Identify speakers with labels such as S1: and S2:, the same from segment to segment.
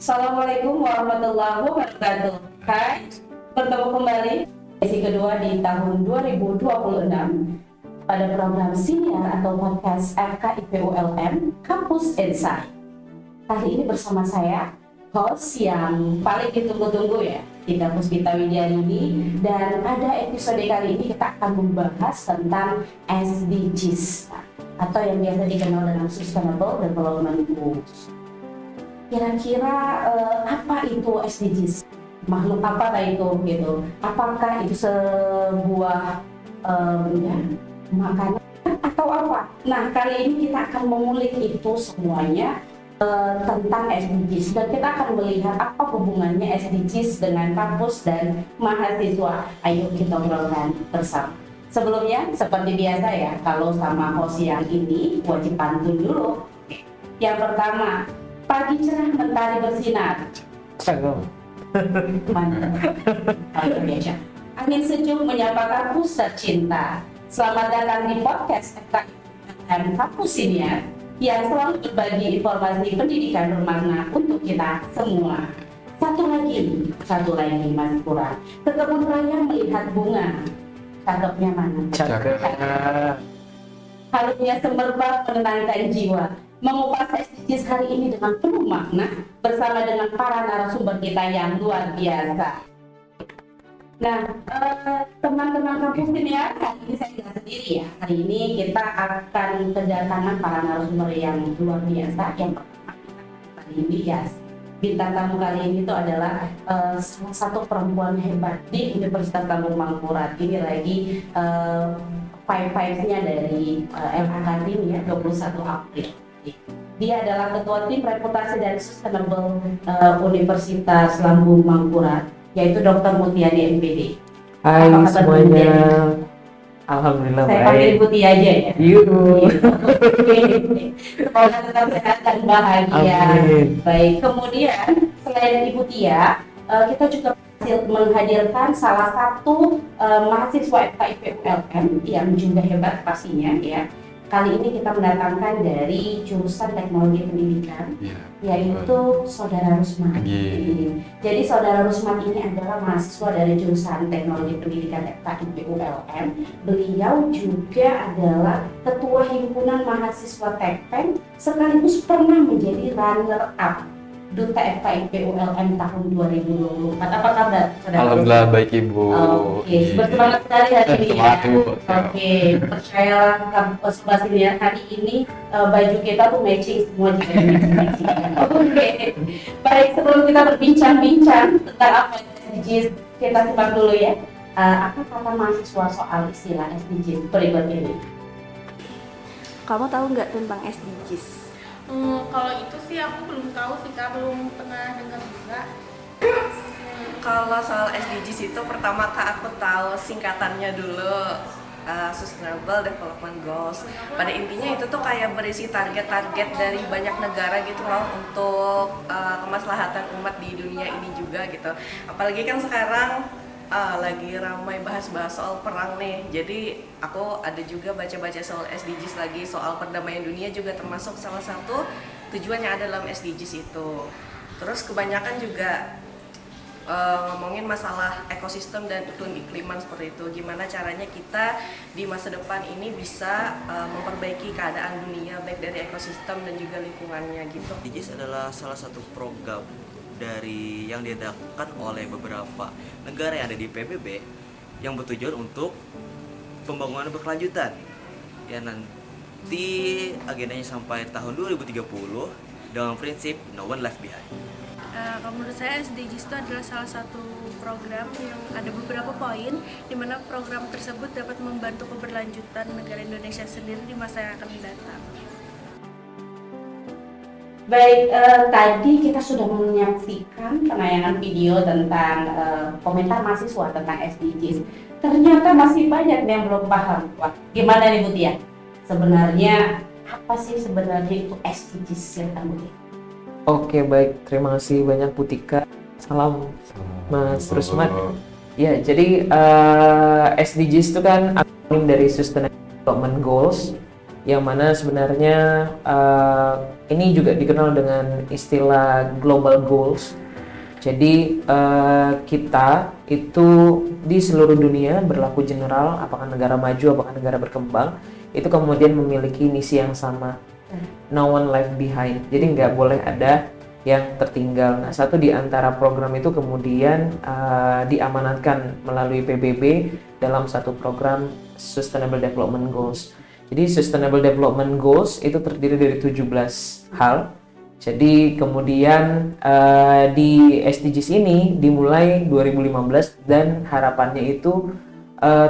S1: Assalamualaikum warahmatullahi wabarakatuh. Hai, bertemu kembali sesi kedua di tahun 2026 pada program siniar atau podcast FKIPULM Kampus Insight. Kali ini bersama saya, host yang paling ditunggu-tunggu ya di Kampus Gita Widyadini, dan pada episode kali ini kita akan membahas tentang SDGs atau yang biasa dikenal dengan Sustainable Development Goals. Kira-kira apa itu SDGs? Makhluk apa itu gitu? Apakah itu sebuah makanan atau apa? Nah, kali ini kita akan mengulik itu semuanya tentang SDGs, dan kita akan melihat apa hubungannya SDGs dengan kampus dan mahasiswa. Ayo kita obrolkan bersama. Sebelumnya, seperti biasa ya, kalau sama host yang ini wajib pantun dulu. Yang pertama, pagi cerah mentari bersinar.
S2: Cakep.
S1: Mantap. Angin sejuk menyapa kampus tercinta. Selamat datang di podcast FKIPULM Kampus Siniar yang selalu berbagi informasi pendidikan bermakna untuk kita semua. Satu lagi masih kurang. Ke kebun raya melihat bunga. Cakepnya mana?
S2: Cakep.
S1: Halusnya semerbak menenangkan jiwa. Mengupas SDGs hari ini dengan penuh makna bersama dengan para narasumber kita yang luar biasa. Nah, teman-teman kampus ini ya, hari ini saya tidak sendiri ya. Hari ini kita akan kedatangan para narasumber yang luar biasa. Yang pertama, hari ini ya, bintang tamu kali ini itu adalah salah satu perempuan hebat di Universitas Lambung Mangkurat. Ini lagi five-nya dari LHK ya, 21 April. Dia adalah Ketua Tim Reputasi dan Sustainable Universitas Lambung Mangkurat, yaitu Dr. Mutiani MPD.
S2: Hai semuanya. Alhamdulillah
S1: Saya
S2: baik.
S1: panggil Ibu Tia aja ya.
S2: Yuk.
S1: Semoga tetap sehat dan bahagia.
S2: Amin.
S1: Baik, kemudian selain Ibu Tia, kita juga menghadirkan salah satu mahasiswa FKIPULM yang juga hebat pastinya ya. Kali ini kita mendatangkan dari jurusan Teknologi Pendidikan, yaitu Saudara Rusman. Jadi Saudara Rusman ini adalah mahasiswa dari jurusan Teknologi Pendidikan FKIPULM. Beliau juga adalah Ketua Himpunan Mahasiswa Tekpen, sekaligus pernah menjadi runner-up Duta FKIPULM tahun 2024. Apa kabar, Saudara?
S3: Alhamdulillah baik Ibu.
S1: Oke, bersemangat sekali hari ini ya.
S3: Semangat, Ibu.
S1: Oke, percayalah kampus Basilian hari ini baju kita tuh matching semua juga matching. Oke, baik, sebelum kita berbincang-bincang tentang apa SDGs, kita simak dulu ya. Apa kata mahasiswa soal istilah SDGs berikut ini?
S4: Kamu tahu nggak tentang SDGs?
S5: Kalau itu sih aku belum tahu sih Kak, belum pernah dengar juga.
S4: Kalau soal SDGs itu pertama Kak aku tahu singkatannya dulu, Sustainable Development Goals. Pada intinya itu tuh kayak berisi target-target dari banyak negara gitu loh untuk kemaslahatan umat di dunia ini juga gitu. Apalagi kan sekarang lagi ramai bahas-bahas soal perang nih, jadi aku ada juga baca-baca soal SDGs lagi, soal perdamaian dunia juga termasuk salah satu tujuan yang ada dalam SDGs itu. Terus kebanyakan juga ngomongin masalah ekosistem dan iklim-ikliman seperti itu, gimana caranya kita di masa depan ini bisa memperbaiki keadaan dunia baik dari ekosistem dan juga lingkungannya gitu.
S6: SDGs adalah salah satu program dari yang diadakan oleh beberapa negara yang ada di PBB yang bertujuan untuk pembangunan berkelanjutan. Ya, nanti agendanya sampai tahun 2030 dengan prinsip no one left behind.
S5: Kalau menurut saya SDGs itu adalah salah satu program yang ada beberapa poin di mana program tersebut dapat membantu keberlanjutan negara Indonesia sendiri di masa yang akan datang.
S1: Baik, tadi kita sudah menyaksikan penayangan video tentang komentar mahasiswa tentang SDGs. Ternyata masih banyak yang belum paham. Wah, gimana nih Bu Tia? Sebenarnya apa sih sebenarnya itu SDGs ya Kang Bu Tia?
S2: Oke baik, terima kasih banyak Bu Tika. Salam Mas Rusman. Ya, jadi SDGs itu kan akronim dari Sustainable Development Goals. yang mana sebenarnya ini juga dikenal dengan istilah global goals. Jadi kita itu di seluruh dunia berlaku general, apakah negara maju, apakah negara berkembang, itu kemudian memiliki misi yang sama. No one left behind. Jadi nggak boleh ada yang tertinggal. Nah, satu di antara program itu kemudian diamanatkan melalui PBB dalam satu program Sustainable Development Goals. Jadi Sustainable Development Goals itu terdiri dari 17 hal. Jadi kemudian di SDGs ini dimulai 2015 dan harapannya itu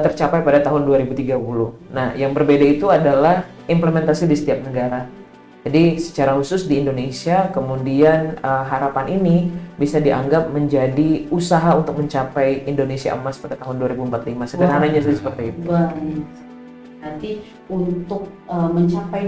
S2: tercapai pada tahun 2030. Nah, yang berbeda itu adalah implementasi di setiap negara. Jadi secara khusus di Indonesia, kemudian harapan ini bisa dianggap menjadi usaha untuk mencapai Indonesia emas pada tahun 2045. Sederhananya sih seperti itu.
S1: Berarti untuk mencapai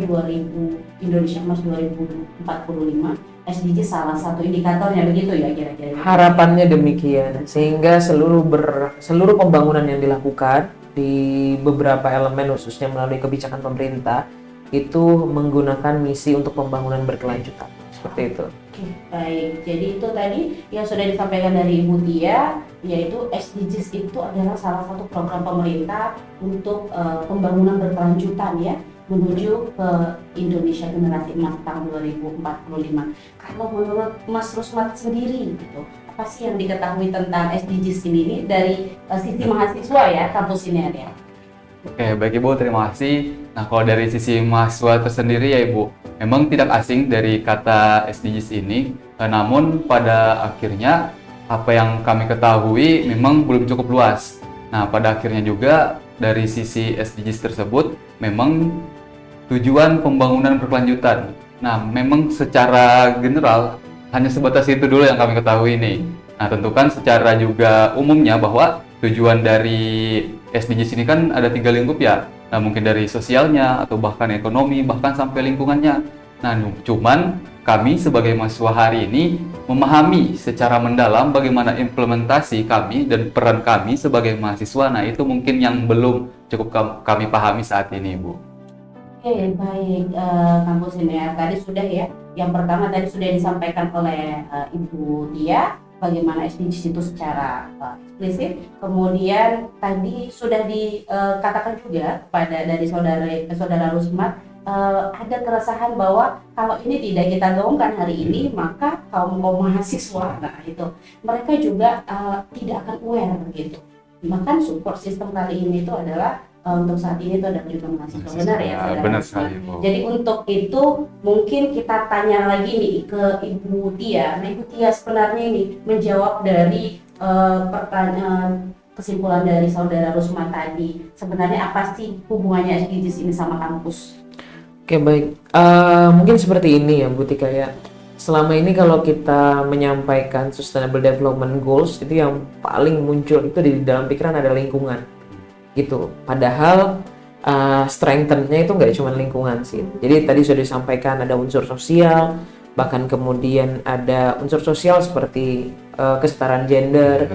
S1: Indonesia emas 2045, SDG salah satu indikatornya begitu ya kira-kira.
S2: Harapannya demikian, sehingga seluruh pembangunan yang dilakukan di beberapa elemen khususnya melalui kebijakan pemerintah itu menggunakan misi untuk pembangunan berkelanjutan. Seperti itu.
S1: Oke, baik. Jadi itu tadi yang sudah disampaikan dari Ibu Tia, yaitu SDGs itu adalah salah satu program pemerintah untuk pembangunan berkelanjutan ya, menuju ke Indonesia generasi emas tahun 2045. Kalau menurut Mas Rusmat sendiri gitu, apa sih yang diketahui tentang SDGs ini dari sisi mahasiswa ya, kampus Siniar ya?
S3: Oke, baik Ibu, terima kasih. Nah, kalau dari sisi mahasiswa tersendiri ya Ibu, memang tidak asing dari kata SDGs ini, namun pada akhirnya apa yang kami ketahui memang belum cukup luas. Nah, pada akhirnya juga dari sisi SDGs tersebut memang tujuan pembangunan berkelanjutan. Nah, memang secara general hanya sebatas itu dulu yang kami ketahui nih. Nah, tentu kan secara juga umumnya bahwa tujuan dari SDGs ini kan ada 3 lingkup ya. Nah, mungkin dari sosialnya atau bahkan ekonomi, bahkan sampai lingkungannya. Nah, cuman kami sebagai mahasiswa hari ini memahami secara mendalam bagaimana implementasi kami dan peran kami sebagai mahasiswa. Nah, itu mungkin yang belum cukup kami pahami saat ini, Bu.
S1: Oke, baik, kampus Siniar tadi sudah ya. Yang pertama tadi sudah disampaikan oleh Ibu Tia, bagaimana SDGs itu secara eksplisit. Kemudian tadi sudah dikatakan juga kepada dari saudara Rusmat, ada keresahan bahwa kalau ini tidak kita gaungkan hari ini, maka kaum mahasiswa, nah itu mereka juga tidak akan aware begitu. Bahkan support system kali ini itu adalah untuk saat ini itu ada juga mahasiswa, benar ya?
S3: Benar sekali, Bu.
S1: Jadi untuk itu mungkin kita tanya lagi nih ke Ibu Tia. Nah, Ibu Tia sebenarnya ini menjawab dari pertanyaan kesimpulan dari saudara Rusma tadi. Sebenarnya apa sih hubungannya SDGs ini sama kampus?
S2: Oke, baik. Mungkin seperti ini ya Bu Tika ya. Selama ini kalau kita menyampaikan Sustainable Development Goals, itu yang paling muncul itu di dalam pikiran ada lingkungan gitu. Padahal strengthen-nya itu nggak cuma lingkungan sih. Jadi tadi sudah disampaikan ada unsur sosial, bahkan kemudian ada unsur sosial seperti kesetaraan gender,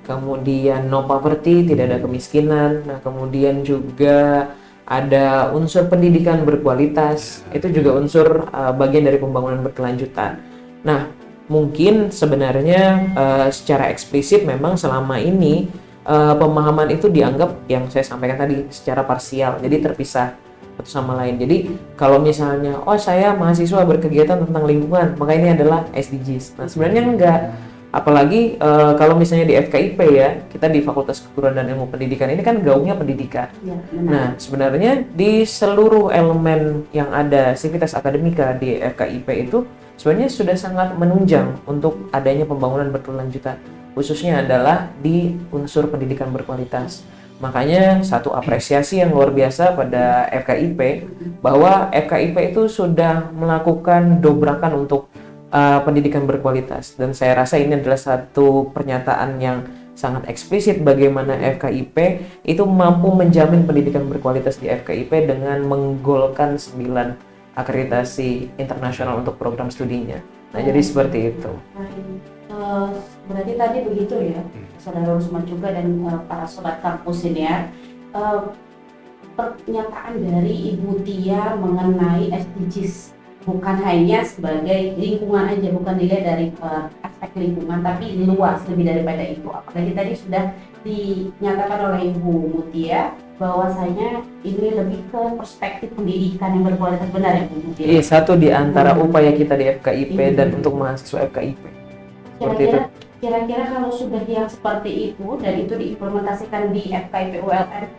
S2: kemudian no poverty, tidak ada kemiskinan. Nah, kemudian juga ada unsur pendidikan berkualitas, itu juga unsur bagian dari pembangunan berkelanjutan. Nah, mungkin sebenarnya secara eksplisit memang selama ini pemahaman itu dianggap yang saya sampaikan tadi secara parsial, jadi terpisah satu sama lain. Jadi kalau misalnya, oh saya mahasiswa berkegiatan tentang lingkungan, maka ini adalah SDGs. Nah, sebenarnya enggak. Apalagi kalau misalnya di FKIP ya, kita di Fakultas Keguruan dan Ilmu Pendidikan ini kan gaungnya pendidikan.
S1: Ya,
S2: nah, sebenarnya di seluruh elemen yang ada sivitas akademika di FKIP itu sebenarnya sudah sangat menunjang untuk adanya pembangunan berkelanjutan, khususnya adalah di unsur pendidikan berkualitas. Makanya satu apresiasi yang luar biasa pada FKIP bahwa FKIP itu sudah melakukan dobrakan untuk pendidikan berkualitas, dan saya rasa ini adalah satu pernyataan yang sangat eksplisit bagaimana FKIP itu mampu menjamin pendidikan berkualitas di FKIP dengan menggolkan 9 akreditasi internasional untuk program studinya. Nah, jadi seperti itu.
S1: Berarti tadi begitu ya, saudara Rusman juga dan para sobat kampus ini ya. pernyataan dari Ibu Tia mengenai SDGs, bukan hanya sebagai lingkungan aja, bukan dilihat dari aspek lingkungan, tapi luas lebih daripada itu. Apalagi tadi sudah dinyatakan oleh Ibu Mutia bahwasanya ini lebih ke perspektif pendidikan yang berkualitas, benar ya Bu Mutia?
S2: Iya, satu di antara upaya kita di FKIP dan untuk mahasiswa FKIP. Seperti itu.
S1: Kira-kira kalau sudah yang seperti itu dan itu diimplementasikan di FKIP ULN,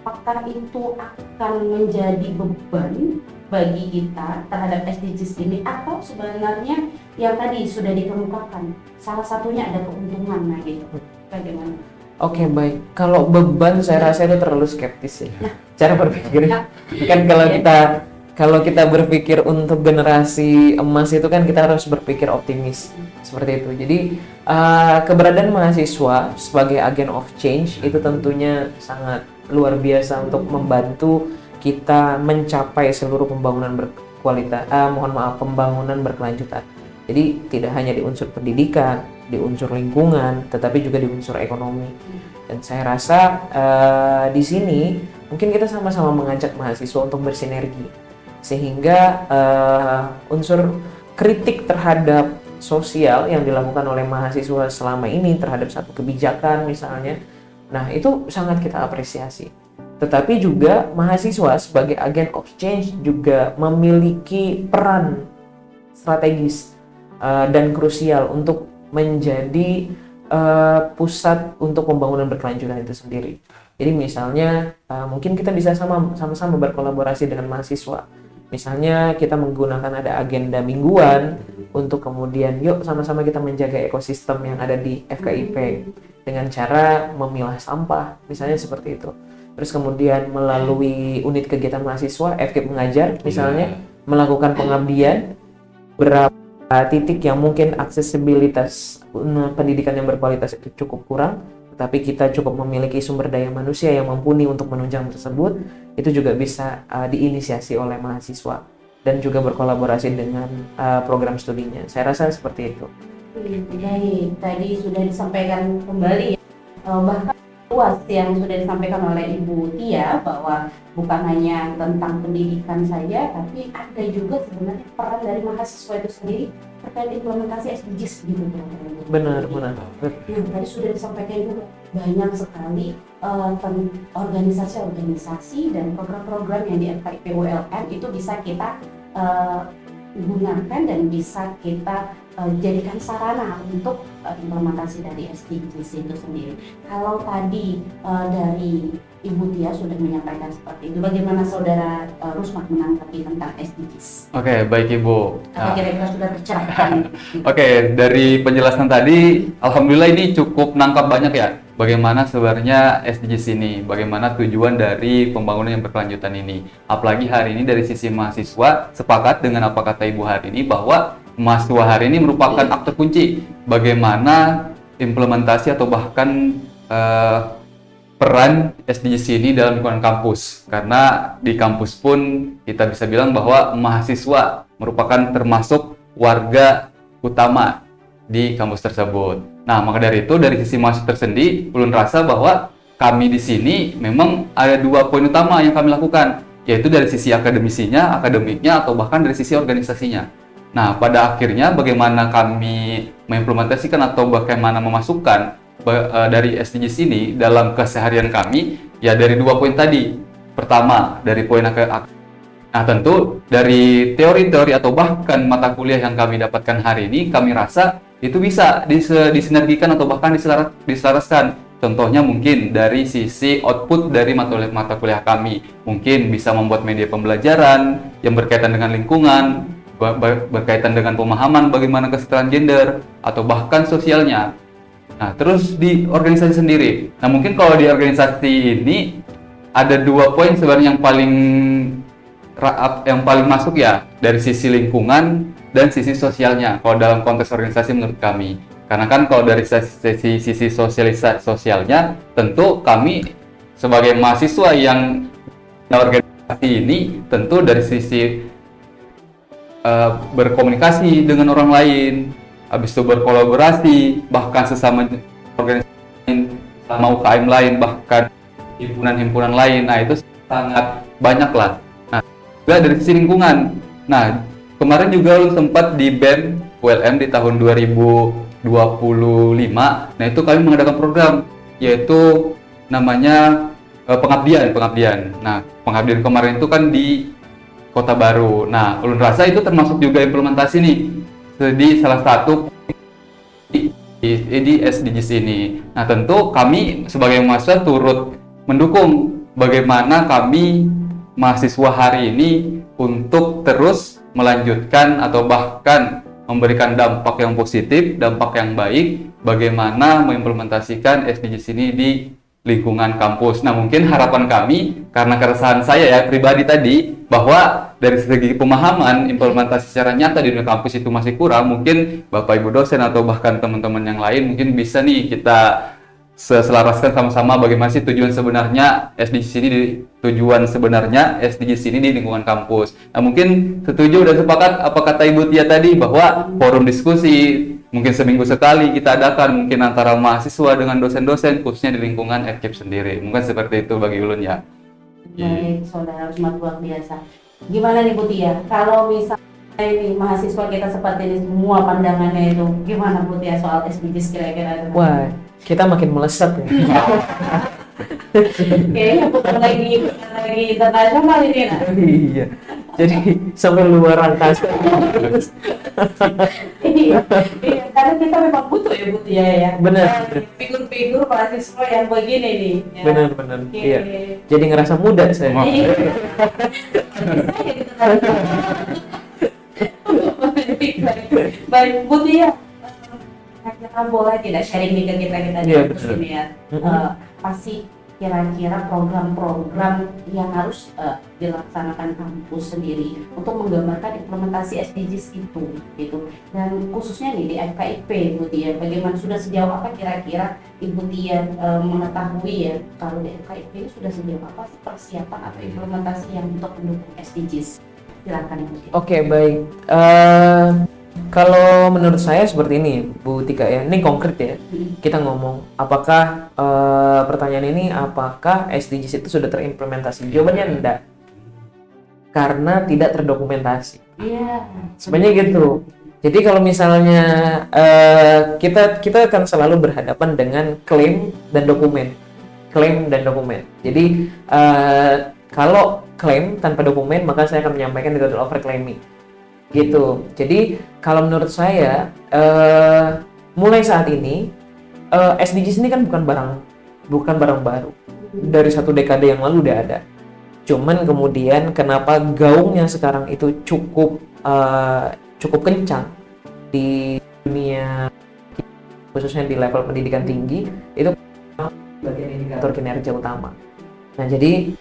S1: apakah itu akan menjadi beban bagi kita terhadap SDGs ini, atau sebenarnya yang tadi sudah dikemukakan salah satunya ada keuntungan, nah gitu, bagaimana?
S2: Oke, baik. Kalau beban saya rasa itu terlalu skeptis ya. Cara berpikir kan kalau kita berpikir untuk generasi emas itu kan kita harus berpikir optimis seperti itu. Jadi keberadaan mahasiswa sebagai agen of change itu tentunya sangat luar biasa untuk membantu kita mencapai seluruh pembangunan berkualitas, pembangunan berkelanjutan. Jadi tidak hanya di unsur pendidikan, di unsur lingkungan, tetapi juga di unsur ekonomi. Dan saya rasa di sini mungkin kita sama-sama mengajak mahasiswa untuk bersinergi, sehingga unsur kritik terhadap sosial yang dilakukan oleh mahasiswa selama ini terhadap satu kebijakan misalnya, nah itu sangat kita apresiasi. Tetapi juga mahasiswa sebagai agen of change juga memiliki peran strategis dan krusial untuk menjadi pusat untuk pembangunan berkelanjutan itu sendiri. Jadi misalnya mungkin kita bisa sama-sama berkolaborasi dengan mahasiswa. Misalnya kita menggunakan ada agenda mingguan untuk kemudian yuk sama-sama kita menjaga ekosistem yang ada di FKIP dengan cara memilah sampah, misalnya seperti itu. Terus kemudian melalui unit kegiatan mahasiswa, FKIP Mengajar misalnya, melakukan pengabdian berapa titik yang mungkin aksesibilitas pendidikan yang berkualitas itu cukup kurang, tapi kita cukup memiliki sumber daya manusia yang mumpuni untuk menunjang tersebut, itu juga bisa diinisiasi oleh mahasiswa dan juga berkolaborasi dengan program studinya. Saya rasa seperti itu.
S1: Baik, tadi sudah disampaikan kembali bahkan luas yang sudah disampaikan oleh Ibu Tia bahwa bukan hanya tentang pendidikan saja, tapi ada juga sebenarnya peran dari mahasiswa itu sendiri terkait implementasi SDGs gitu.
S2: Benar.
S1: Nah, tadi sudah disampaikan juga banyak sekali organisasi-organisasi dan program-program yang di FKIP ULN itu bisa kita gunakan dan bisa kita jadikan sarana untuk implementasi dari SDGs itu sendiri. Kalau tadi dari Ibu Tia sudah menyampaikan seperti itu, bagaimana Saudara Rusmak menanggapi tentang SDGs?
S3: Oke, baik Ibu.
S1: Apa kira-kira sudah tercerahkan?
S3: Oke, dari penjelasan tadi, alhamdulillah ini cukup nangkap banyak ya. Bagaimana sebenarnya SDGs ini, bagaimana tujuan dari pembangunan yang berkelanjutan ini. Apalagi hari ini dari sisi mahasiswa, sepakat dengan apa kata Ibu hari ini bahwa mahasiswa hari ini merupakan aktor kunci bagaimana implementasi atau bahkan peran SDGs ini dalam lingkungan kampus. Karena di kampus pun kita bisa bilang bahwa mahasiswa merupakan termasuk warga utama di kampus tersebut. Nah, maka dari itu dari sisi mahasiswa tersendiri, ulun rasa bahwa kami di sini memang ada dua poin utama yang kami lakukan, yaitu dari sisi akademiknya atau bahkan dari sisi organisasinya. Nah, pada akhirnya bagaimana kami mengimplementasikan atau bagaimana memasukkan dari SDGs ini dalam keseharian kami, ya dari dua poin tadi. Pertama, dari poin nah tentu dari teori-teori atau bahkan mata kuliah yang kami dapatkan hari ini, kami rasa itu bisa disinergikan atau bahkan diselaraskan. Contohnya mungkin dari sisi output dari mata kuliah kami, mungkin bisa membuat media pembelajaran yang berkaitan dengan lingkungan, berkaitan dengan pemahaman bagaimana kesetaraan gender atau bahkan sosialnya. Nah, terus di organisasi sendiri. Nah, mungkin kalau di organisasi ini ada dua poin sebenarnya yang paling masuk ya, dari sisi lingkungan dan sisi sosialnya kalau dalam konteks organisasi menurut kami. Karena kan kalau dari sisi sosialnya, tentu kami sebagai mahasiswa yang organisasi ini tentu dari sisi berkomunikasi dengan orang lain, habis itu berkolaborasi, bahkan sesama organisasi lain, sama UKM lain, bahkan himpunan-himpunan lain. Nah, itu sangat banyak lah. Nah, juga dari sisi lingkungan. Nah, kemarin juga lu sempat di BEM ULM di tahun 2025. Nah, itu kami mengadakan program yaitu namanya pengabdian. Nah, pengabdian kemarin itu kan di Kota Baru. Nah, ulun rasa itu termasuk juga implementasi nih di salah satu di SDGs ini. Nah, tentu kami sebagai mahasiswa turut mendukung bagaimana kami mahasiswa hari ini untuk terus melanjutkan atau bahkan memberikan dampak yang positif, dampak yang baik, bagaimana mengimplementasikan SDGs ini di lingkungan kampus. Nah, mungkin harapan kami, karena keresahan saya ya pribadi tadi, bahwa dari segi pemahaman implementasi secara nyata di dunia kampus itu masih kurang. Mungkin Bapak Ibu dosen atau bahkan teman-teman yang lain mungkin bisa nih kita selaraskan sama-sama bagaimana sih tujuan sebenarnya SDGs ini di lingkungan kampus. Nah, mungkin setuju dan sepakat apa kata Ibu Tia tadi, bahwa forum diskusi mungkin seminggu sekali kita adakan mungkin antara mahasiswa dengan dosen-dosen khususnya di lingkungan FKIP sendiri. Mungkin seperti itu bagi ulun ya.
S1: Baik, saudara Usmat, luar biasa. Gimana nih Bu Tia? Kalau misalnya ini mahasiswa kita seperti ini semua pandangannya itu, gimana Bu Tia soal SDGs kira-kira?
S2: Wah, kita makin melesat ya.
S1: Kayaknya bukan lagi internasional ini, nah.
S2: Iya. Jadi sampai luar angkasa.
S1: Iya, karena kita memang butuh ya Bu Tia ya.
S2: Benar.
S1: Figur-figur mahasiswa yang begini nih. Ya.
S2: Benar.
S1: Oke.
S2: Iya. Jadi ngerasa muda saya.
S1: Iya. Baik, Bu Tia. Kira-kira boleh tidak sharing nih ke kita di
S2: Iya,
S1: kampus
S2: betul.
S1: ini ya? Pasti kira-kira program-program yang harus dilaksanakan kampus sendiri untuk menggambarkan implementasi SDGs itu, gitu. Dan khususnya nih di FKIP, Bu Tia, bagaimana sudah sejauh apa kira-kira Ibu Tia mengetahui ya kalau di FKIP ini sudah sejauh apa sih persiapan atau implementasi yang untuk mendukung SDGs? Silakan Ibu Tia.
S2: Oke, baik. Kalau menurut saya seperti ini, Bu Tika ya. Ini konkret ya. Kita ngomong, apakah pertanyaan ini apakah SDGs itu sudah terimplementasi? Jawabannya enggak. Karena tidak terdokumentasi.
S1: Iya.
S2: Sebenarnya gitu. Jadi kalau misalnya kita akan selalu berhadapan dengan klaim dan dokumen. Klaim dan dokumen. Jadi kalau klaim tanpa dokumen, maka saya akan menyampaikan di total overclaiming. Gitu. Jadi kalau menurut saya mulai saat ini SDGs ini kan bukan barang baru. Dari 1 dekade yang lalu udah ada. Cuman kemudian kenapa gaungnya sekarang itu cukup kencang di dunia, khususnya di level pendidikan tinggi, itu bagian indikator kinerja utama. Nah, jadi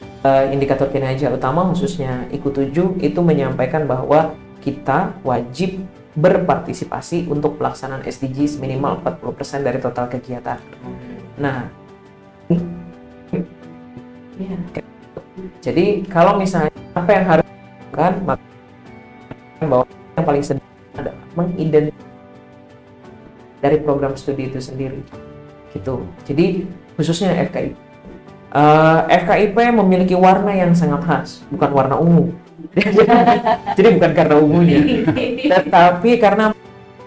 S2: indikator kinerja utama khususnya IQ7 itu menyampaikan bahwa kita wajib berpartisipasi untuk pelaksanaan SDGs minimal 40% dari total kegiatan. Nah, ya. Jadi kalau misalnya apa yang harus dilakukan, maka bahwa yang paling sederhana adalah mengidentifikasi dari program studi itu sendiri. Gitu. Jadi khususnya FKIP. FKIP memiliki warna yang sangat khas, bukan warna ungu. Jadi bukan karena ungunya, tetapi karena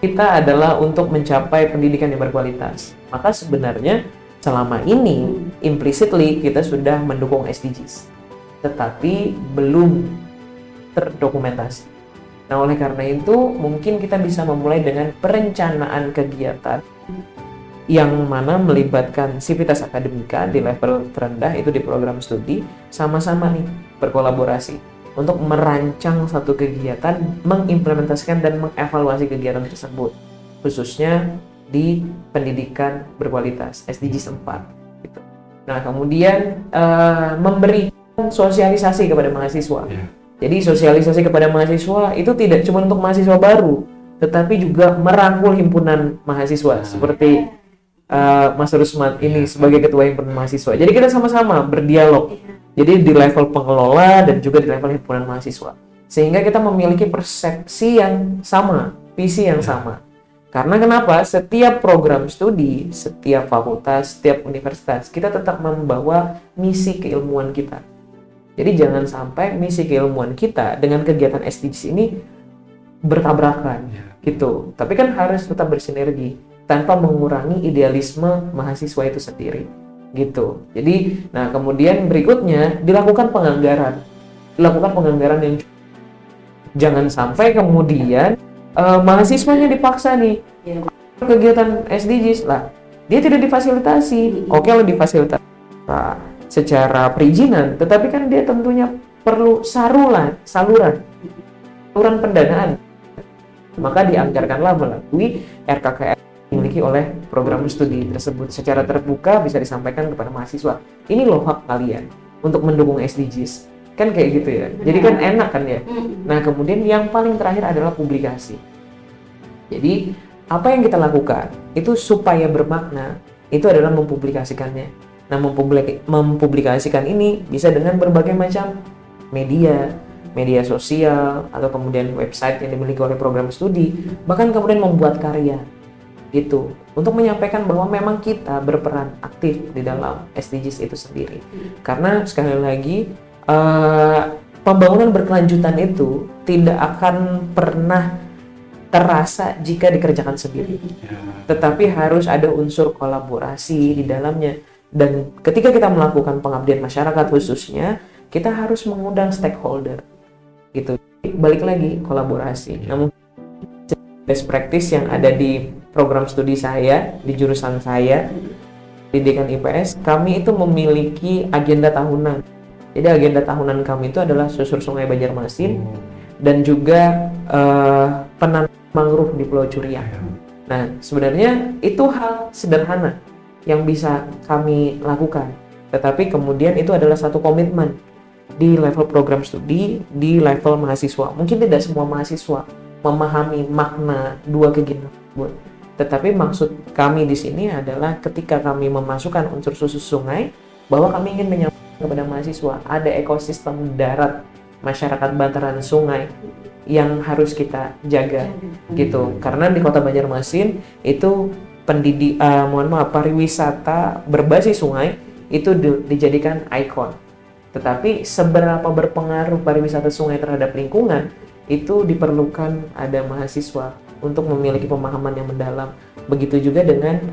S2: kita adalah untuk mencapai pendidikan yang berkualitas. Maka sebenarnya selama ini implicitly kita sudah mendukung SDGs, tetapi belum terdokumentasi. Nah, oleh karena itu mungkin kita bisa memulai dengan perencanaan kegiatan yang mana melibatkan sivitas akademika di level terendah, itu di program studi, sama-sama nih berkolaborasi untuk merancang satu kegiatan, mengimplementasikan dan mengevaluasi kegiatan tersebut, khususnya di pendidikan berkualitas SDGs 4 gitu. Nah, kemudian memberikan sosialisasi kepada mahasiswa. Jadi sosialisasi kepada mahasiswa itu tidak cuma untuk mahasiswa baru, tetapi juga merangkul himpunan mahasiswa seperti Mas Rusmat ini sebagai ketua himpunan mahasiswa. Jadi kita sama-sama berdialog. Jadi di level pengelola dan juga di level himpunan mahasiswa. Sehingga kita memiliki persepsi yang sama, visi yang sama. Karena kenapa? Setiap program studi, setiap fakultas, setiap universitas, kita tetap membawa misi keilmuan kita. Jadi jangan sampai misi keilmuan kita dengan kegiatan SDGs ini bertabrakan gitu. Tapi kan harus tetap bersinergi tanpa mengurangi idealisme mahasiswa itu sendiri gitu. Jadi, nah kemudian berikutnya dilakukan penganggaran yang jangan sampai kemudian mahasiswanya dipaksa nih kegiatan SDGs lah, dia tidak difasilitasi. Oke lah difasilitasi secara perizinan, tetapi kan dia tentunya perlu saluran pendanaan. Maka dianggarkanlah melalui RKKR dimiliki oleh program studi tersebut secara terbuka bisa disampaikan kepada mahasiswa. Ini loh hak kalian untuk mendukung SDGs. Kan kayak gitu ya. Jadi kan enak kan ya. Nah, kemudian yang paling terakhir adalah publikasi. Jadi, apa yang kita lakukan itu supaya bermakna, itu adalah mempublikasikannya. Nah, mempublikasikan ini bisa dengan berbagai macam media sosial, atau kemudian website yang dimiliki oleh program studi, bahkan kemudian membuat karya gitu, untuk menyampaikan bahwa memang kita berperan aktif di dalam SDGs itu sendiri. Karena sekali lagi, pembangunan berkelanjutan itu tidak akan pernah terasa jika dikerjakan sendiri, tetapi harus ada unsur kolaborasi di dalamnya. Dan ketika kita melakukan pengabdian masyarakat khususnya, kita harus mengundang stakeholder gitu. Balik lagi kolaborasi. Namun best practice yang ada di program studi saya, di jurusan saya, pendidikan IPS, kami itu memiliki agenda tahunan. Jadi agenda tahunan kami itu adalah susur sungai Banjarmasin dan juga penanaman mangrove di Pulau Curiak. Nah, sebenarnya itu hal sederhana yang bisa kami lakukan, tetapi kemudian itu adalah satu komitmen di level program studi, di level mahasiswa. Mungkin tidak semua mahasiswa memahami makna dua kegiatan tersebut, tetapi maksud kami di sini adalah ketika kami memasukkan unsur susur sungai, bahwa kami ingin menyampaikan kepada mahasiswa ada ekosistem darat masyarakat bantaran sungai yang harus kita jaga gitu. Karena di Kota Banjarmasin itu pariwisata berbasis sungai itu dijadikan ikon. Tetapi seberapa berpengaruh pariwisata sungai terhadap lingkungan, itu diperlukan ada mahasiswa untuk memiliki pemahaman yang mendalam. Begitu juga dengan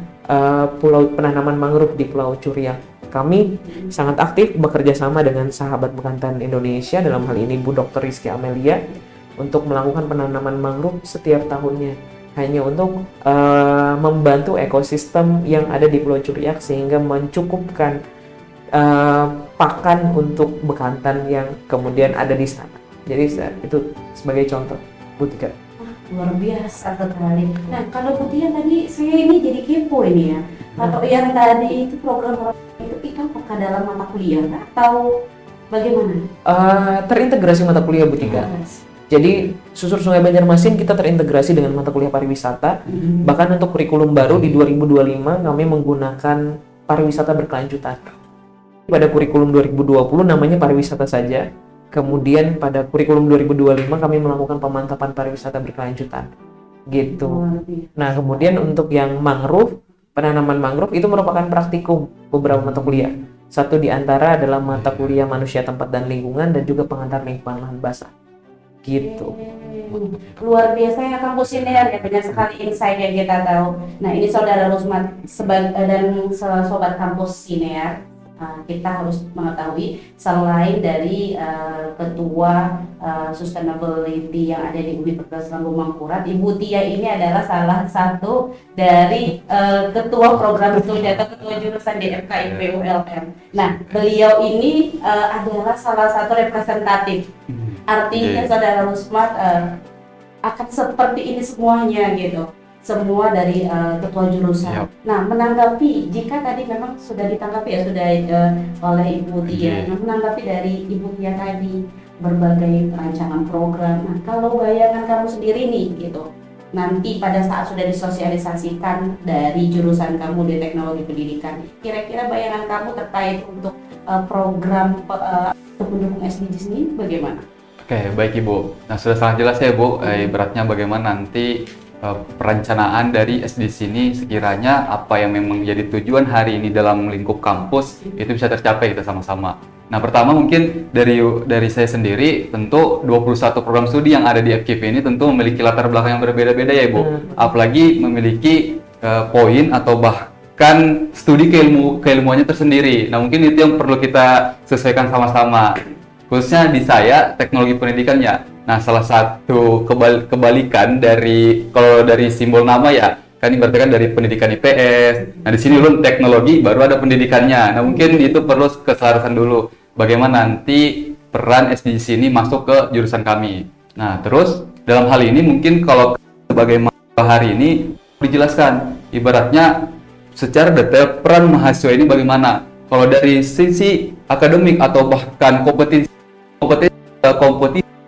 S2: penanaman mangrove di Pulau Curiak. Kami sangat aktif bekerja sama dengan sahabat bekantan Indonesia, dalam hal ini Bu Dr. Rizky Amelia, untuk melakukan penanaman mangrove setiap tahunnya, hanya untuk membantu ekosistem yang ada di Pulau Curiak sehingga mencukupkan pakan untuk bekantan yang kemudian ada di sana. Jadi itu sebagai contoh, Bu Tika.
S1: Luar biasa sekali. Nah, kalau Bu Tia tadi saya ini jadi kepo ini ya. Kalau yang tadi itu program itu apakah dalam mata kuliah atau bagaimana?
S2: Terintegrasi mata kuliah, Bu Tika. Jadi susur sungai Banjarmasin kita terintegrasi dengan mata kuliah pariwisata. Bahkan untuk kurikulum baru di 2025 kami menggunakan pariwisata berkelanjutan. Pada kurikulum 2020 namanya pariwisata saja. Kemudian pada kurikulum 2025 kami melakukan pemantapan pariwisata berkelanjutan. Gitu. Nah, kemudian untuk yang mangrove, penanaman mangrove itu merupakan praktikum beberapa mata kuliah. Satu di antara adalah mata kuliah manusia, tempat dan lingkungan, dan juga pengantar lingkungan lahan basah. Gitu.
S1: Luar biasa ya kampus ini ya, banyak sekali insight yang kita tahu. Nah, ini Saudara Rusmat dan sobat kampus Sinear, kita harus mengetahui selain dari ketua sustainability yang ada di Universitas Lambung Mangkurat, Ibu Tia ini adalah salah satu dari ketua program studi atau ketua jurusan di FKIP ULM. Nah, beliau ini adalah salah satu representatif. Artinya Saudara Rusmat akan seperti ini semuanya gitu. Semua dari ketua jurusan. Nah, menanggapi jika tadi memang sudah ditanggapi ya sudah oleh Ibu Tia. Nah, menanggapi dari Ibu Tia tadi berbagai rancangan program. Nah, kalau bayangan kamu sendiri nih gitu, nanti pada saat sudah disosialisasikan dari jurusan kamu di teknologi pendidikan, kira-kira bayangan kamu terkait untuk program pendukung SDGs ini bagaimana?
S3: Oke, baik Ibu. Nah, sudah sangat jelas ya Bu, beratnya bagaimana nanti perencanaan dari SDGs ini sekiranya apa yang memang menjadi tujuan hari ini dalam lingkup kampus itu bisa tercapai kita sama-sama. Nah, pertama mungkin dari saya sendiri, tentu 21 program studi yang ada di FKIP ini tentu memiliki latar belakang yang berbeda-beda ya Ibu. Apalagi memiliki poin atau bahkan studi keilmuannya tersendiri. Nah, mungkin itu yang perlu kita sesuaikan sama-sama. Khususnya di saya, teknologi pendidikan ya. Nah, salah satu kebalikan kalau dari simbol nama ya, kan ibaratnya kan dari pendidikan IPS. Nah, di sini ulun teknologi baru ada pendidikannya. Nah, mungkin itu perlu keselarasan dulu. Bagaimana nanti peran SDGs ini masuk ke jurusan kami. Nah, terus dalam hal ini mungkin kalau sebagai mahasiswa hari ini dijelaskan ibaratnya secara detail peran mahasiswa ini bagaimana. Kalau dari sisi akademik atau bahkan kompetisi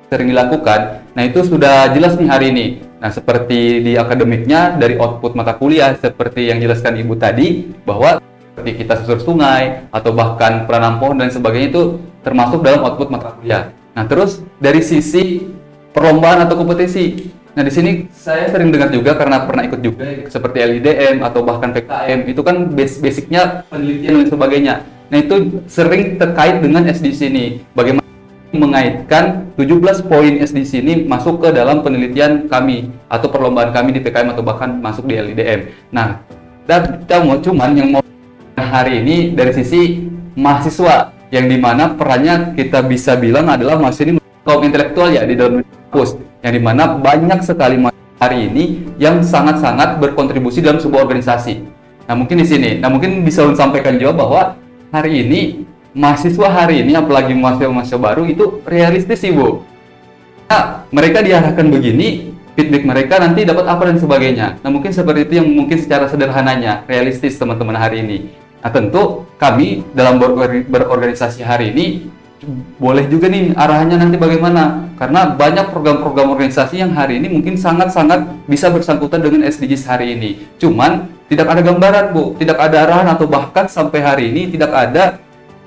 S3: sering dilakukan, nah itu sudah jelas nih hari ini. Nah, seperti di akademiknya dari output mata kuliah seperti yang jelaskan Ibu tadi, bahwa seperti kita susur sungai atau bahkan penanam pohon dan sebagainya itu termasuk dalam output mata kuliah. Nah, terus dari sisi perlombaan atau kompetisi, nah di sini saya sering dengar juga karena pernah ikut juga seperti LIDM atau bahkan PKM, itu kan basicnya penelitian dan sebagainya. Nah, itu sering terkait dengan SDGs ini. Bagaimana mengaitkan 17 poin SDGs ini masuk ke dalam penelitian kami atau perlombaan kami di PKM atau bahkan masuk di LIDM. Nah, dan kita cuman yang mau hari ini dari sisi mahasiswa yang dimana perannya kita bisa bilang adalah mahasiswa ini kaum intelektual ya di dalam kampus, yang dimana banyak sekali hari ini yang sangat-sangat berkontribusi dalam sebuah organisasi. Nah, mungkin di sini, mungkin bisa sampaikan juga bahwa hari ini mahasiswa hari ini, apalagi mahasiswa baru itu realistis Ibu. Nah, mereka diarahkan begini, feedback mereka nanti dapat apa dan sebagainya. Nah, mungkin seperti itu yang mungkin secara sederhananya, realistis teman-teman hari ini. Nah, tentu kami dalam berorganisasi hari ini boleh juga nih arahannya nanti bagaimana. Karena banyak program-program organisasi yang hari ini mungkin sangat-sangat bisa bersangkutan dengan SDGs hari ini. Cuman tidak ada gambaran Bu, tidak ada arahan atau bahkan sampai hari ini tidak ada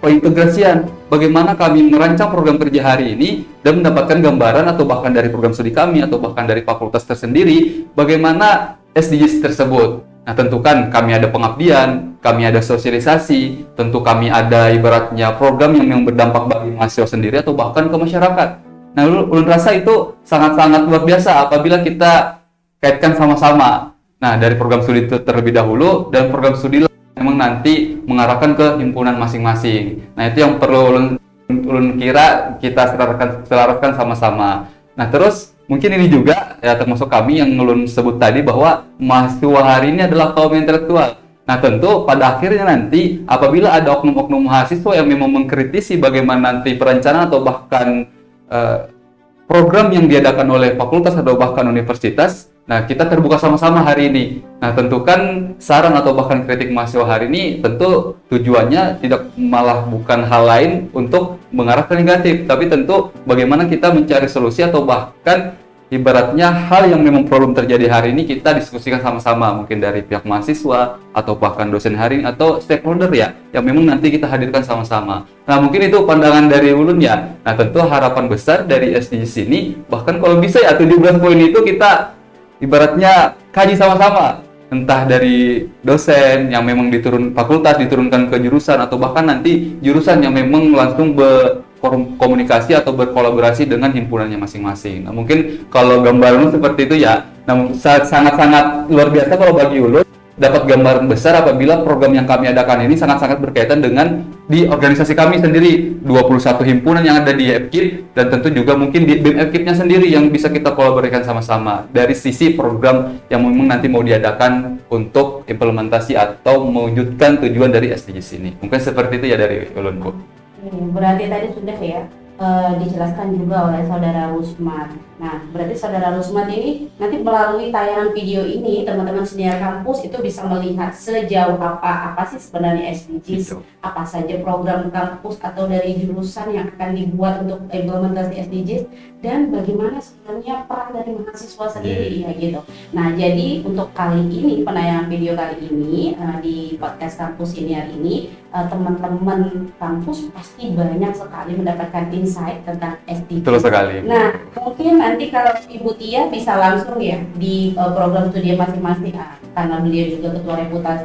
S3: pengintegrasian bagaimana kami merancang program kerja hari ini dan mendapatkan gambaran atau bahkan dari program studi kami atau bahkan dari fakultas tersendiri bagaimana SDGs tersebut. Nah, tentu kan kami ada pengabdian, kami ada sosialisasi, tentu kami ada ibaratnya program yang memang berdampak bagi mahasiswa sendiri atau bahkan ke masyarakat. Nah, ulun rasa itu sangat-sangat luar biasa apabila kita kaitkan sama-sama. Nah, dari program studi itu terlebih dahulu dan program studi memang nanti mengarahkan ke himpunan masing-masing. Nah, itu yang perlu ulun kira kita selaraskan sama-sama. Nah, terus mungkin ini juga ya termasuk kami yang ulun sebut tadi bahwa mahasiswa hari ini adalah kaum intelektual. Nah, tentu pada akhirnya nanti apabila ada oknum-oknum mahasiswa yang memang mengkritisi bagaimana nanti perencanaan atau bahkan program yang diadakan oleh fakultas atau bahkan universitas, nah kita terbuka sama-sama hari ini. Nah, tentu kan saran atau bahkan kritik mahasiswa hari ini tentu tujuannya tidak malah bukan hal lain untuk mengarah ke negatif, tapi tentu bagaimana kita mencari solusi atau bahkan ibaratnya hal yang memang problem terjadi hari ini kita diskusikan sama-sama, mungkin dari pihak mahasiswa atau bahkan dosen hari ini atau stakeholder ya, yang memang nanti kita hadirkan sama-sama. Nah, mungkin itu pandangan dari ulun ya. Nah, tentu harapan besar dari SDGs ini bahkan kalau bisa ya 17 poin itu kita ibaratnya kaji sama-sama, entah dari dosen yang memang diturunkan ke jurusan atau bahkan nanti jurusan yang memang langsung berkomunikasi atau berkolaborasi dengan himpunannya masing-masing. Nah, mungkin kalau gambaran seperti itu ya, namun sangat-sangat luar biasa kalau bagi ulun dapat gambaran besar apabila program yang kami adakan ini sangat-sangat berkaitan dengan di organisasi kami sendiri, 21 himpunan yang ada di FKIP dan tentu juga mungkin di BEM FKIP-nya sendiri yang bisa kita kolaborasikan sama-sama dari sisi program yang memang nanti mau diadakan untuk implementasi atau mewujudkan tujuan dari SDGs ini. Mungkin seperti itu ya dari ulun, Bu.
S1: Berarti tadi sudah ya dijelaskan juga oleh saudara Rusman. Nah, berarti saudara Rusman ini nanti melalui tayangan video ini teman-teman senior kampus itu bisa melihat sejauh apa sih sebenarnya SDGs, apa saja program kampus atau dari jurusan yang akan dibuat untuk implementasi SDGs dan bagaimana sebenarnya peran dari mahasiswa sendiri ya gitu. Nah, jadi untuk kali ini penayangan video kali ini di podcast kampus ini hari ini teman-teman kampus pasti banyak sekali mendapatkan insight tentang SDGs.
S3: Betul sekali.
S1: Nah, mungkin nanti kalau Ibu Tia bisa langsung ya di program studi masing-masing karena beliau juga ketua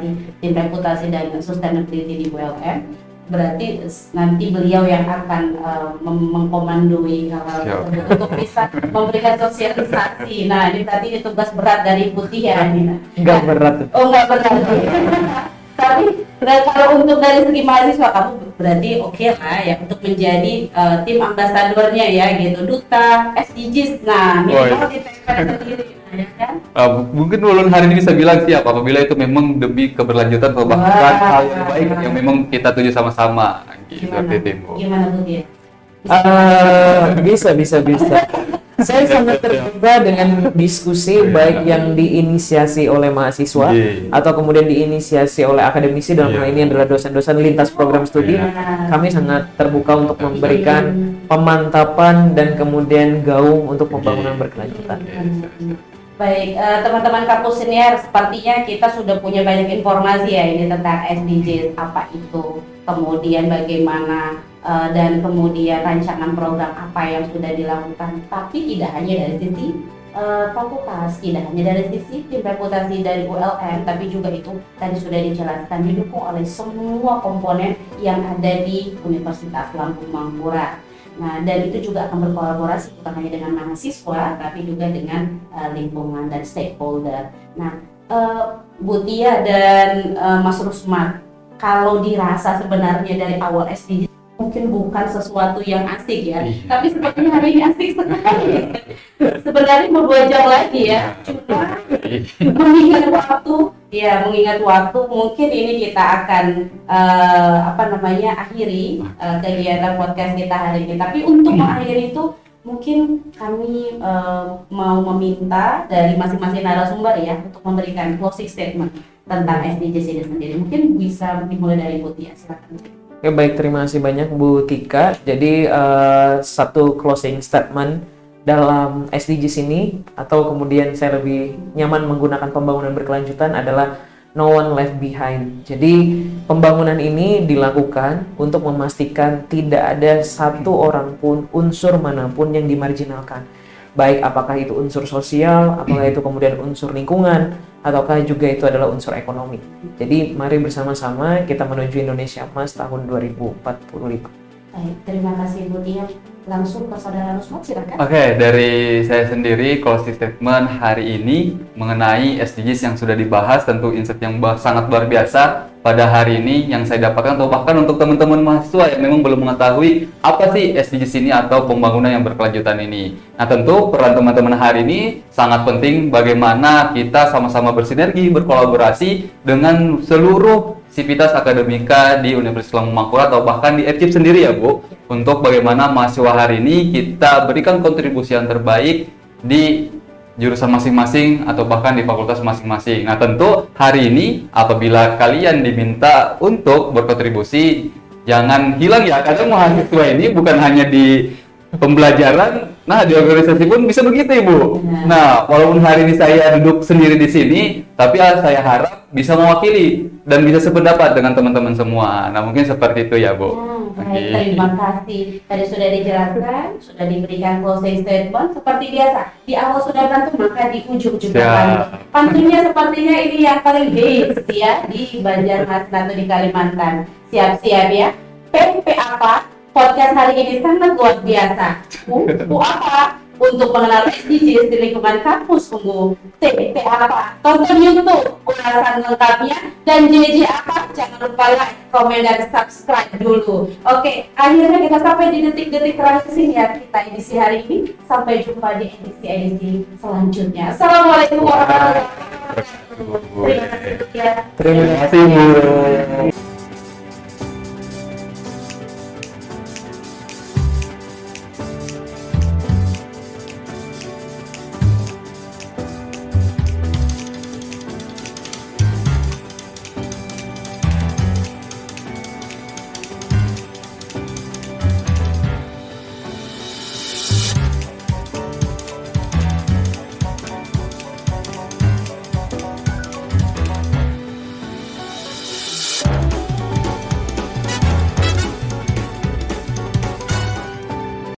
S1: tim reputasi dan sustainability di BUMN. berarti nanti beliau yang akan mengkomandoi hal tersebut untuk bisa memberikan sosialisasi. Nah, ini berarti ini tugas berat dari Putih ya, Nina.
S2: Nggak berat.
S1: Oh, nggak berat. Tapi kalau untuk dari segi mahasiswa kamu berarti oke lah ya untuk menjadi tim ambasadornya ya gitu, duta SDGs. Nah, minimal di TPR sendiri ya kan.
S3: Mungkin ulun hari ini bisa bilang siap apabila itu memang demi keberlanjutan atau bahkan hal yang baik yang memang kita tuju sama-sama gitu.
S1: Gimana Bu dia?
S2: Bisa. Saya sangat terbuka dengan diskusi baik yang diinisiasi oleh mahasiswa atau kemudian diinisiasi oleh akademisi, dalam hal ini adalah dosen-dosen lintas program studi. Kami sangat terbuka untuk memberikan pemantapan dan kemudian gaung untuk pembangunan berkelanjutan.
S1: Baik, teman-teman kampus senior, sepertinya kita sudah punya banyak informasi ya ini tentang SDGs, apa itu, kemudian bagaimana dan kemudian rancangan program apa yang sudah dilakukan. Tapi tidak hanya dari sisi fakultas, tidak hanya dari sisi tim reputasi dari ULM, tapi juga itu tadi sudah dijelaskan didukung oleh semua komponen yang ada di Universitas Lampung Mangkurat. Nah, dan itu juga akan berkolaborasi bukan hanya dengan mahasiswa, tapi juga dengan lingkungan dan stakeholder. Nah, Bu Tia dan Mas Rusman, kalau dirasa sebenarnya dari awal SDG mungkin bukan sesuatu yang asik ya, tapi sepertinya hari ini asik sekali. Sebenarnya mau 2 jam lagi ya, cuma mengingat waktu, mungkin ini kita akan akhiri kegiatan podcast kita hari ini. Tapi untuk mengakhiri itu mungkin kami mau meminta dari masing-masing narasumber ya untuk memberikan closing statement tentang SDGs ini sendiri. Mungkin bisa dimulai dari Bu Tia, silakan.
S2: Oke, baik, terima kasih banyak Bu Tika. Jadi satu closing statement dalam SDGs ini, atau kemudian saya lebih nyaman menggunakan pembangunan berkelanjutan, adalah no one left behind. Jadi pembangunan ini dilakukan untuk memastikan tidak ada satu orang pun, unsur manapun yang dimarginalkan. Baik apakah itu unsur sosial, apakah itu kemudian unsur lingkungan, ataukah juga itu adalah unsur ekonomi. Jadi mari bersama-sama kita menuju Indonesia Emas tahun 2045.
S1: Baik, terima kasih Bu Tia. Langsung ke Saudara Rusman, silakan.
S3: Oke, dari saya sendiri closing statement hari ini mengenai SDGs yang sudah dibahas, tentu insight yang sangat luar biasa pada hari ini yang saya dapatkan, atau bahkan untuk teman-teman mahasiswa yang memang belum mengetahui apa sih SDGs ini atau pembangunan yang berkelanjutan ini. Nah, tentu peran teman-teman hari ini sangat penting bagaimana kita sama-sama bersinergi, berkolaborasi dengan seluruh sivitas akademika di Universitas Lampung Mangkurat atau bahkan di FCIP sendiri ya Bu, untuk bagaimana mahasiswa hari ini kita berikan kontribusi yang terbaik di jurusan masing-masing atau bahkan di fakultas masing-masing. Nah, tentu hari ini apabila kalian diminta untuk berkontribusi, jangan hilang ya, karena mahasiswa ini bukan hanya di pembelajaran, nah di organisasi pun bisa begitu Ibu. Nah, walaupun hari ini saya duduk sendiri di sini, tapi saya harap bisa mewakili dan bisa sependapat dengan teman-teman semua. Nah, mungkin seperti itu ya Bu.
S1: Baik, terima kasih. Tadi sudah dijelaskan, sudah diberikan closing statement. Seperti biasa, di awal sudah pantun, maka di ujung juga pantun. Pantunnya sepertinya ini yang paling hits ya di Banjarmasin atau di Kalimantan. Siap-siap ya. PP apa? Podcast hari ini sangat luar biasa. Bu apa? Untuk mengenal SDGs di lingkungan kampus, tunggu TP apa? Tonton YouTube ulasan lengkapnya, dan JJ apa? Jangan lupa like, komen, dan subscribe dulu. Oke, akhirnya kita sampai di detik-detik terakhir sini ya kita edisi hari ini. Sampai jumpa di edisi selanjutnya. Assalamualaikum warahmatullahi wabarakatuh. Terima kasih.
S3: Terima kasih Bu.